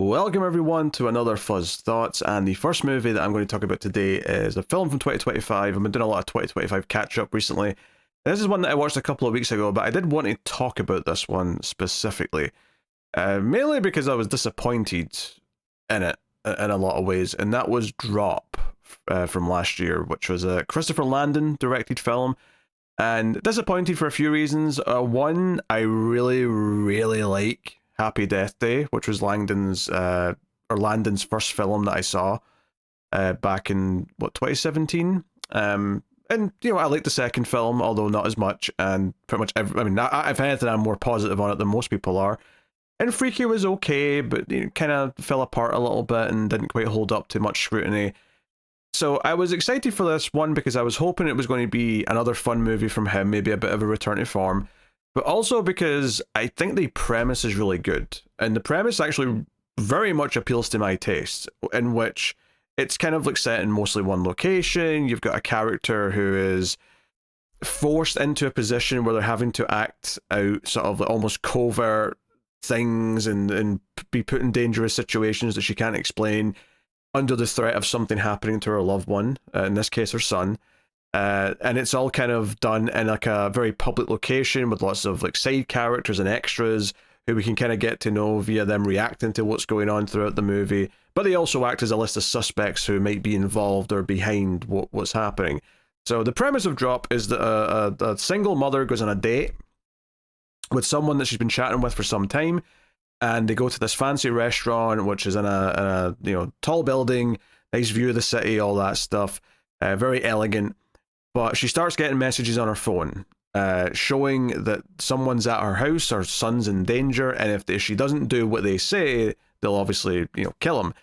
Welcome everyone to another Fuzz Thoughts, and the first movie that I'm going to talk about today is a film from 2025. I've been doing a lot of 2025 catch-up recently. This is one that I watched a couple of weeks ago, but I did want to talk about this one specifically. Mainly because I was disappointed in it in a lot of ways, and that was Drop from last year, which was a Christopher Landon directed film. And disappointed for a few reasons. One, I really like Happy Death Day, which was Landon's first film that I saw back in 2017. And I like the second film, although not as much. And pretty much if anything, I'm more positive on it than most people are. And Freaky was okay, but kind of fell apart a little bit and didn't quite hold up to much scrutiny. So I was excited for this one because I was hoping it was going to be another fun movie from him, maybe a bit of a return to form, but also because I think the premise is really good. And the premise actually very much appeals to my taste, in which it's kind of like set in mostly one location. You've got a character who is forced into a position where they're having to act out sort of like almost covert things and be put in dangerous situations that she can't explain, under the threat of something happening to her loved one, in this case her son. And it's all kind of done in like a very public location with lots of like side characters and extras who we can kind of get to know via them reacting to what's going on throughout the movie. But they also act as a list of suspects who might be involved or behind what's happening. So the premise of Drop is that a single mother goes on a date with someone that she's been chatting with for some time, and they go to this fancy restaurant, which is in a tall building, nice view of the city, all that stuff, very elegant. But she starts getting messages on her phone, showing that someone's at her house, her son's in danger, and if she doesn't do what they say, they'll obviously kill him.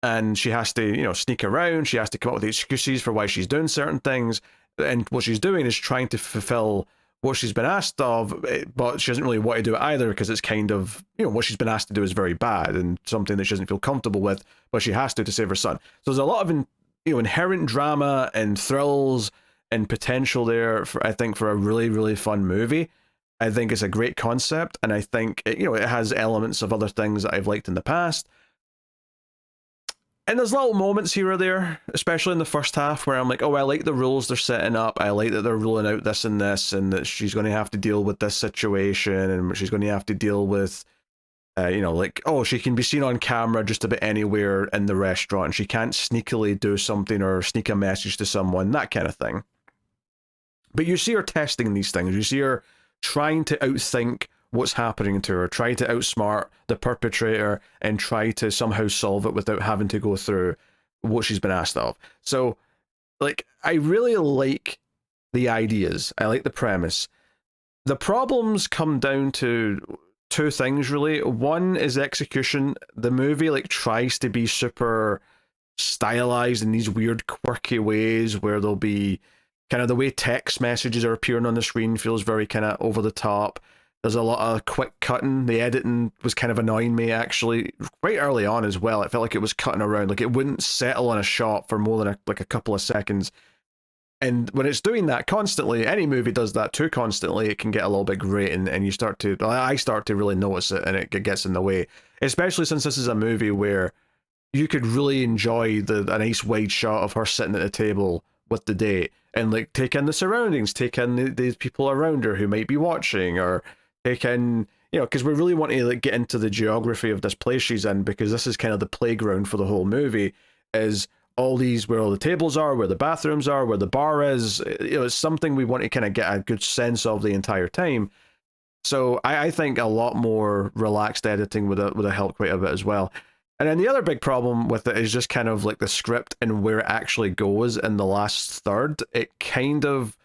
And she has to sneak around. She has to come up with excuses for why she's doing certain things, and what she's doing is trying to fulfill what she's been asked of, but she doesn't really want to do it either because it's kind of, what she's been asked to do is very bad and something that she doesn't feel comfortable with, but she has to save her son. So there's a lot of inherent drama and thrills and potential there I think for a really fun movie. I think it's a great concept, and I think it has elements of other things that I've liked in the past. And there's little moments here or there, especially in the first half, where I'm like, oh, I like the rules they're setting up. I like that they're ruling out this, and that she's going to have to deal with this situation, and she's going to have to deal with, she can be seen on camera just about anywhere in the restaurant, and she can't sneakily do something or sneak a message to someone, that kind of thing. But you see her testing these things. You see her trying to outthink what's happening to her, try to outsmart the perpetrator and try to somehow solve it without having to go through what she's been asked of. So, I really like the ideas. I like the premise. The problems come down to two things, really. One is execution. The movie, tries to be super stylized in these weird, quirky ways where there'll be kind of the way text messages are appearing on the screen feels very kind of over the top. There's a lot of quick cutting. The editing was kind of annoying me, actually, quite early on as well. It felt like it was cutting around. It wouldn't settle on a shot for more than a couple of seconds. And when it's doing that constantly, any movie does that too constantly, it can get a little bit grating, and I start to really notice it, and it gets in the way. Especially since this is a movie where you could really enjoy a nice wide shot of her sitting at the table with the date, and take in the surroundings, take in the people around her who might be watching, or take in, because we really want to get into the geography of this place she's in, because this is kind of the playground for the whole movie, is all these, where all the tables are, where the bathrooms are, where the bar is. It's something we want to kind of get a good sense of the entire time. So I think a lot more relaxed editing would have helped quite a bit as well. And then the other big problem with it is just kind of the script and where it actually goes in the last third. It kind of,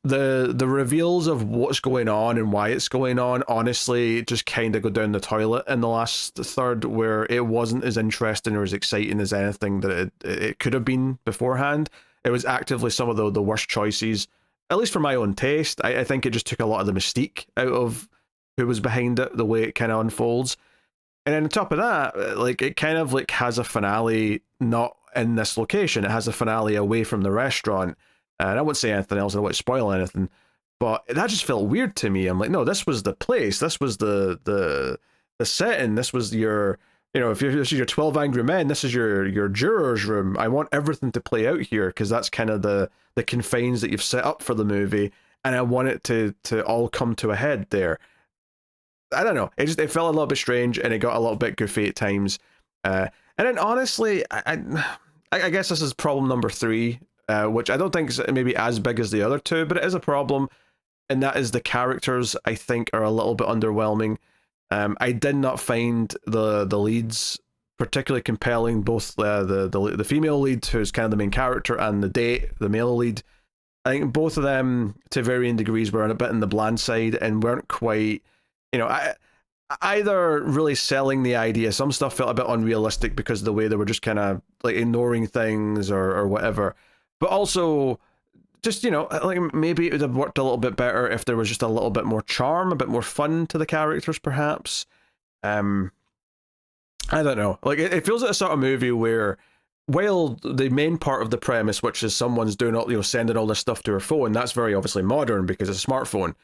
the reveals of what's going on and why it's going on, honestly, just kind of go down the toilet in the last third, where it wasn't as interesting or as exciting as anything that it could have been beforehand. It was actively some of the worst choices, at least for my own taste. I think it just took a lot of the mystique out of who was behind it, the way it kind of unfolds. And then on top of that, it kind of has a finale not in this location. It has a finale away from the restaurant. And I won't say anything else, I won't spoil anything, but that just felt weird to me. I'm like, no, this was the place, this was the setting, this was your you know, if this is your 12 Angry Men, this is your jurors room. I want everything to play out here because that's kind of the confines that you've set up for the movie, and I want it to all come to a head there. I don't know. It felt a little bit strange, and it got a little bit goofy at times. And then honestly, I guess this is problem number three, which I don't think is maybe as big as the other two, but it is a problem, and that is the characters. I think are a little bit underwhelming. I did not find the leads particularly compelling. Both the female lead, who's kind of the main character, and the male lead. I think both of them, to varying degrees, were a bit on the bland side and weren't quite, you know, either really selling the idea. Some stuff felt a bit unrealistic because of the way they were just kind of like ignoring things or whatever. But also, just, you know, like maybe it would have worked a little bit better if there was just a little bit more charm, a bit more fun to the characters, perhaps. I don't know. Like it feels like a sort of movie where, while the main part of the premise, which is someone's doing all, you know, sending all this stuff to her phone, that's very obviously modern because it's a smartphone.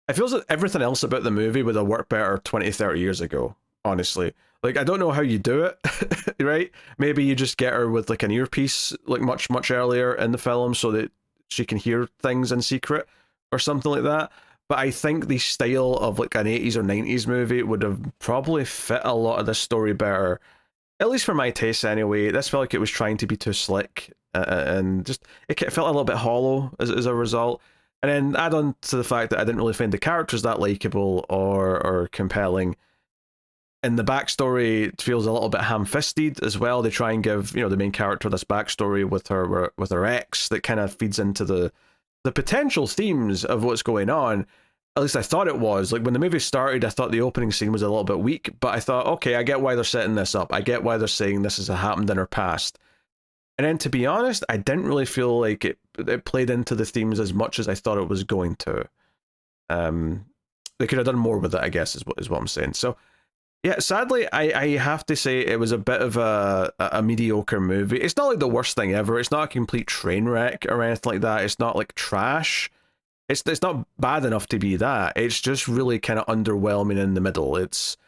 It feels like everything else about the movie would have worked better 20, 30 years ago, honestly. Like, I don't know how you do it, right? Maybe you just get her with like an earpiece, like much, much earlier in the film so that she can hear things in secret or something like that. But I think the style of like an 80s or 90s movie would have probably fit a lot of this story better. At least for my taste anyway. This felt like it was trying to be too slick, and just it felt a little bit hollow as a result. And then add on to the fact that I didn't really find the characters that likable or compelling. And the backstory feels a little bit ham-fisted as well. They try and give, you know, the main character this backstory with her ex that kind of feeds into the potential themes of what's going on. At least I thought it was. Like when the movie started, I thought the opening scene was a little bit weak, but I thought, okay, I get why they're setting this up. I get why they're saying this has happened in her past. And then, to be honest, I didn't really feel like it played into the themes as much as I thought it was going to. They could have done more with it, I guess, is what I'm saying. So, yeah, sadly, I have to say it was a bit of a mediocre movie. It's not like the worst thing ever. It's not a complete train wreck or anything like that. It's not like trash. It's not bad enough to be that. It's just really kind of underwhelming in the middle. It's,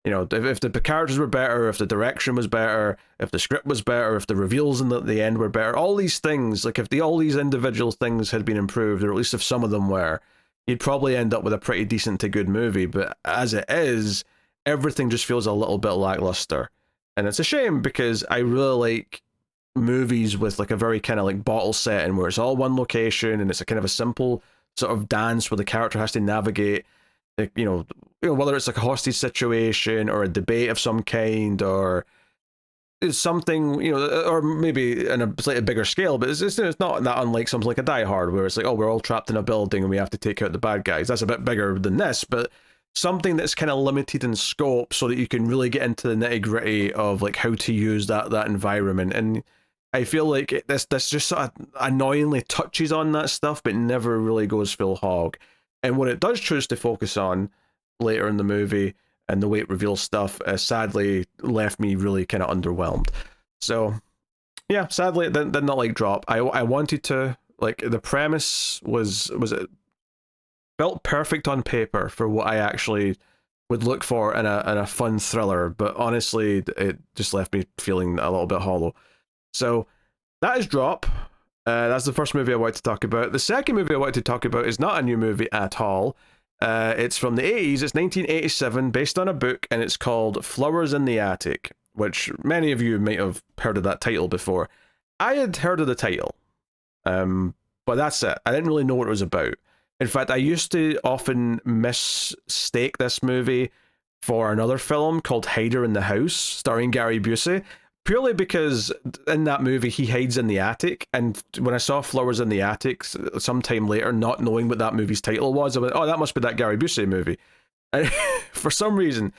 you know, if the characters were better, if the direction was better, if the script was better, if the reveals in the end were better, all these things, like if all these individual things had been improved, or at least if some of them were, you'd probably end up with a pretty decent to good movie. But as it is, everything just feels a little bit lackluster. And it's a shame because I really like movies with like a very kind of like bottle setting where it's all one location and it's a kind of a simple sort of dance where the character has to navigate, like, you know, whether it's like a hostage situation or a debate of some kind or something, you know, or maybe in a slightly bigger scale, but it's not that unlike something like a Die Hard where it's like, oh, we're all trapped in a building and we have to take out the bad guys. That's a bit bigger than this, but something that's kind of limited in scope so that you can really get into the nitty gritty of like how to use that environment. And I feel like this just sort of annoyingly touches on that stuff, but never really goes full hog. And what it does choose to focus on later in the movie and the way it reveals stuff, sadly left me really kind of underwhelmed. So yeah, sadly it did not like drop. I wanted to, like, the premise was it felt perfect on paper for what I actually would look for in a fun thriller, but honestly it just left me feeling a little bit hollow. So that is Drop. That's the first movie I wanted to talk about. The second movie I wanted to talk about is not a new movie at all. It's from the 80s. It's 1987, based on a book, and it's called Flowers in the Attic, which many of you might have heard of that title before. I had heard of the title, but that's it. I didn't really know what it was about. In fact, I used to often mistake this movie for another film called Hider in the House, starring Gary Busey, purely because in that movie he hides in the attic, and when I saw Flowers in the Attic sometime later, not knowing what that movie's title was, I went, oh, that must be that Gary Busey movie. And for some reason,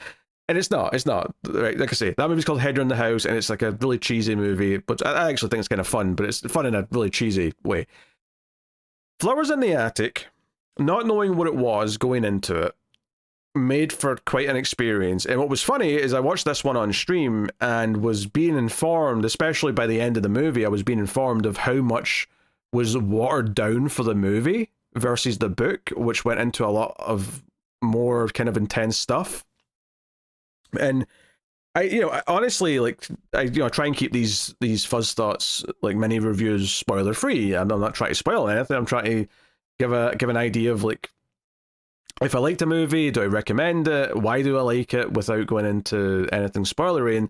and it's not, right? Like I say, that movie's called Hider in the House, and it's like a really cheesy movie, but I actually think it's kind of fun, but it's fun in a really cheesy way. Flowers in the Attic, not knowing what it was going into it, made for quite an experience. And what was funny is I watched this one on stream and was being informed, especially by the end of the movie, I was being informed of how much was watered down for the movie versus the book, which went into a lot of more kind of intense stuff. And Honestly, like, I try and keep these Fuzz thoughts, like many reviews, spoiler free. I'm not trying to spoil anything. I'm trying to give an idea of, like, if I liked a movie, do I recommend it? Why do I like it, without going into anything spoilery? And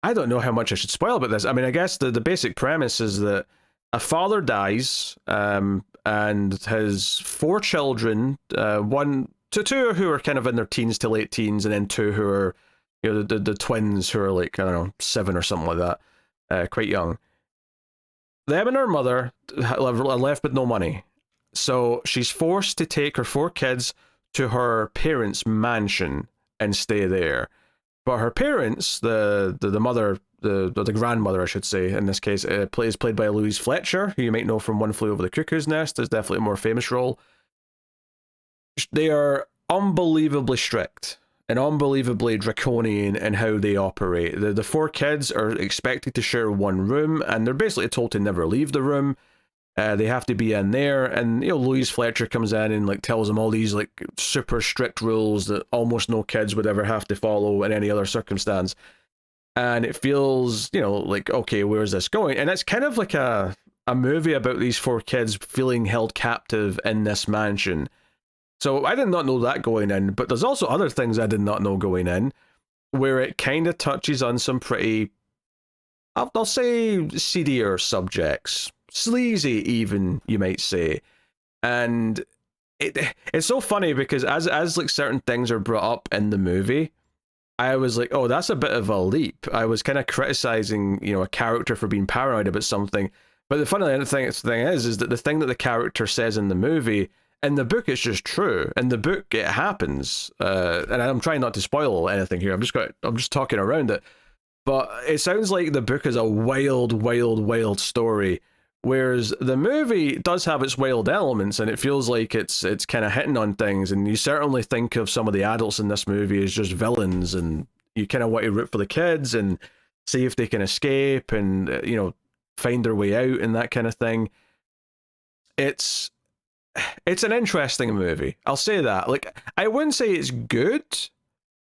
I don't know how much I should spoil about this. I mean, I guess the basic premise is that a father dies, and his four children, two who are kind of in their teens to late teens, and then two who are, the twins who are, like, I don't know, 7 or something like that, quite young. Them and her mother are left with no money, so she's forced to take her 4 kids to her parents' mansion and stay there. But her parents, the mother, the grandmother, I should say, in this case, is played by Louise Fletcher, who you might know from One Flew Over the Cuckoo's Nest. Is definitely a more famous role. They are unbelievably strict and unbelievably draconian in how they operate. The 4 kids are expected to share one room, and they're basically told to never leave the room. They have to be in there, and Louise Fletcher comes in and, like, tells them all these, like, super strict rules that almost no kids would ever have to follow in any other circumstance. And it feels, like, okay, where's this going? And it's kind of like a movie about these 4 kids feeling held captive in this mansion. So I did not know that going in, but there's also other things I did not know going in, where it kind of touches on some pretty, I'll say, seedier subjects. Sleazy, even, you might say. And it's so funny because as like certain things are brought up in the movie, I was like, oh, that's a bit of a leap. I was kind of criticizing, a character for being paranoid about something. But the funny thing is that the thing that the character says in the movie, in the book, it's just true. In the book, it happens. And I'm trying not to spoil anything here. I'm just talking around it. But it sounds like the book is a wild, wild, wild story. Whereas the movie does have its wild elements, and it feels like it's kind of hitting on things, and you certainly think of some of the adults in this movie as just villains, and you kind of want to root for the kids and see if they can escape and, find their way out and that kind of thing. It's an interesting movie. I'll say that. Like, I wouldn't say it's good,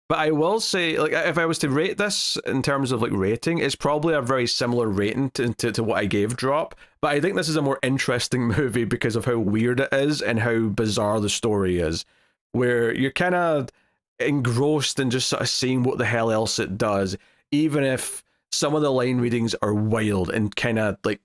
but I will say, like, if I was to rate this in terms of, like, rating, it's probably a very similar rating to what I gave Drop. But I think this is a more interesting movie because of how weird it is and how bizarre the story is, where you're kind of engrossed in just sort of seeing what the hell else it does, even if some of the line readings are wild and kind of, like,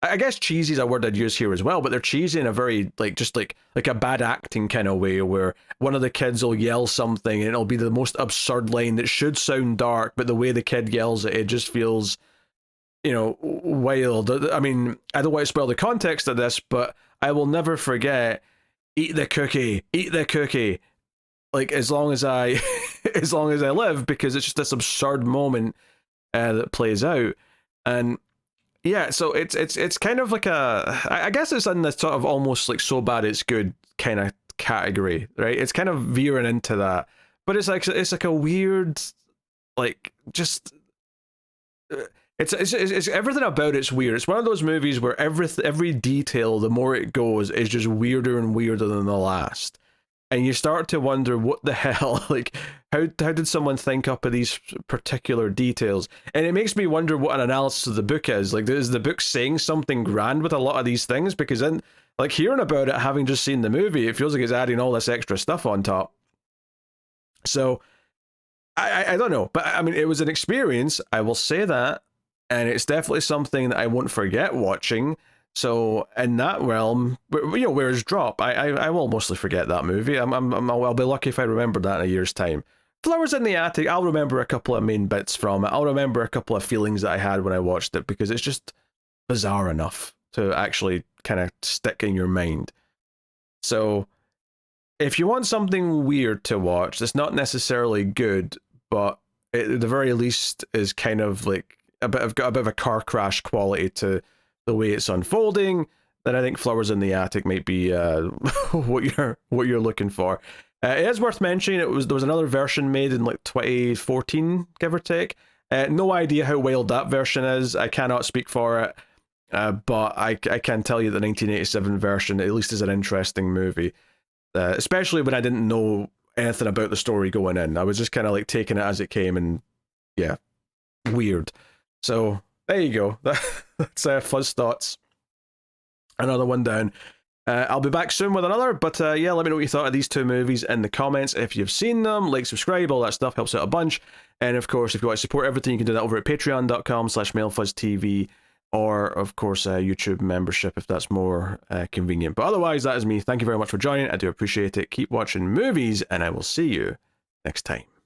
I guess cheesy is a word I'd use here as well, but they're cheesy in a very, like, just like a bad acting kind of way, where one of the kids will yell something and it'll be the most absurd line that should sound dark, but the way the kid yells it just feels, wild. I mean, I don't want to spoil the context of this, but I will never forget, eat the cookie, like, as long as I as long as I live, because it's just this absurd moment that plays out. And yeah, so it's kind of like I guess it's in the sort of almost like so bad it's good kind of category, right? It's kind of veering into that, but it's like a weird, like, just it's everything about it's weird. It's one of those movies where every detail, the more it goes, is just weirder and weirder than the last. And you start to wonder what the hell, like, how did someone think up of these particular details? And it makes me wonder what an analysis of the book is. Like, is the book saying something grand with a lot of these things? Because then, like, hearing about it, having just seen the movie, it feels like it's adding all this extra stuff on top. So, I don't know. But, I mean, it was an experience, I will say that. And it's definitely something that I won't forget watching. So in that realm, whereas Drop, I will mostly forget that movie. I'll be lucky if I remember that in a year's time. Flowers in the Attic, I'll remember a couple of main bits from it. I'll remember a couple of feelings that I had when I watched it, because it's just bizarre enough to actually kind of stick in your mind. So if you want something weird to watch that's not necessarily good, but at the very least is kind of like got a bit of a car crash quality to the way it's unfolding, then I think Flowers in the Attic might be what you're looking for. It is worth mentioning there was another version made in like 2014, give or take. No idea how wild that version is. I cannot speak for it, but I can tell you the 1987 version at least is an interesting movie, especially when I didn't know anything about the story going in. I was just kind of like taking it as it came, and yeah, weird. So there you go. That's Fuzz Thoughts. Another one down. I'll be back soon with another, but yeah, let me know what you thought of these two movies in the comments. If you've seen them, like, subscribe, all that stuff helps out a bunch. And of course, if you want to support everything, you can do that over at patreon.com/MailFuzzTV, or of course, YouTube membership if that's more convenient. But otherwise, that is me. Thank you very much for joining. I do appreciate it. Keep watching movies, and I will see you next time.